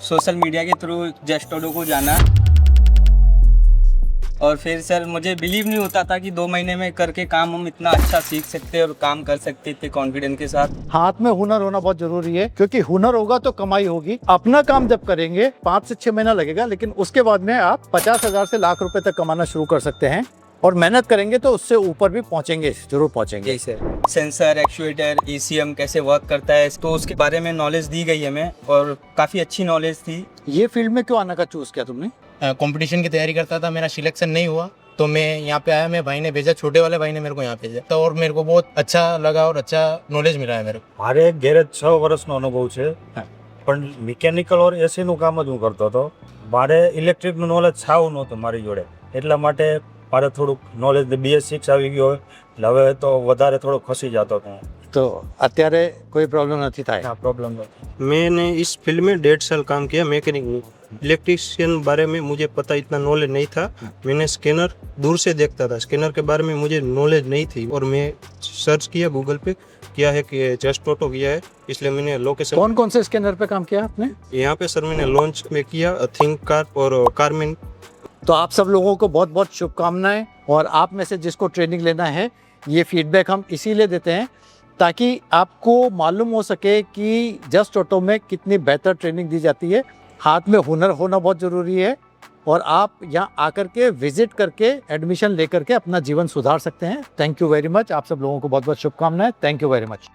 Social media के through just auto को जाना, और फिर सर मुझे बिलीव नहीं होता था कि 2 महीने में करके काम हम इतना अच्छा सीख सकते और काम कर सकते थे कॉन्फिडेंस के साथ। हाथ में हुनर होना बहुत जरूरी है, क्योंकि हुनर होगा तो कमाई होगी। अपना काम जब करेंगे 5 से 6 महीना लगेगा, लेकिन उसके बाद में आप 50,000 से लाख रुपए तक कमाना शुरू कर सकते हैं। और मेहनत करेंगे तो उससे ऊपर भी पहुंचेंगे, जरूर पहुंचेंगे। यही सर, सेंसर, एक्चुएटर, ECM कैसे वर्क करता है, तो उसके बारे में नॉलेज दी गई हमें और काफ़ी अच्छी नॉलेज थी। ये फील्ड में क्यों आने का चूज किया तुमने? कंपटीशन की तैयारी करता था, मेरा सिलेक्शन नहीं हुआ तो मैं यहाँ पे आया। मैं भाई ने भेजा, छोटे वाले भाई ने मेरे को यहाँ भेजा, तो और मेरे को बहुत अच्छा लगा और अच्छा नॉलेज मिला है मेरे को। મારે ગેરેજ 6 વર્ષનો અનુભવ છે, પણ મિકેનિકલ ઓર એસીનું કામ જ હું કરતો હતો. મારે ઇલેક્ટ્રિકનું નોલેજ સાવ નહોતું મારી જોડે, એટલા માટે મારે થોડુંક નોલેજ BS6 આવી ગયો હોય એટલે હવે તો વધારે થોડો ખસી જતો હતો. तो અત્યારે કોઈ પ્રોબ્લેમ નથી થાય? આ પ્રોબ્લેમ નથી. मैंने इस फील्ड में 1.5 साल काम किया मैकेनिक में। इलेक्ट्रिशियन बारे में मुझे पता इतना नॉलेज नहीं था। मैंने स्कैनर दूर से देखता था, स्कैनर के बारे में मुझे नॉलेज नहीं थी, और मैं सर्च किया गूगल पे, किया है कि जस्ट ऑटो किया है, इसलिए मैंने लोकेशन। कौन कौन से स्कैनर पे काम किया आपने? यहाँ पे सर मैंने लॉन्च में किया थिंक कार और कारमेन। तो आप सब लोगों को बहुत बहुत शुभकामनाएं। और आप में से जिसको ट्रेनिंग लेना है, ये फीडबैक हम इसीलिए देते हैं ताकि आपको मालूम हो सके कि जस्ट ऑटो में कितनी बेहतर ट्रेनिंग दी जाती है। हाथ में हुनर होना बहुत ज़रूरी है, और आप यहाँ आकर के विजिट करके एडमिशन लेकर के अपना जीवन सुधार सकते हैं। Thank you very much. आप सब लोगों को बहुत बहुत शुभकामनाएं। Thank you very much.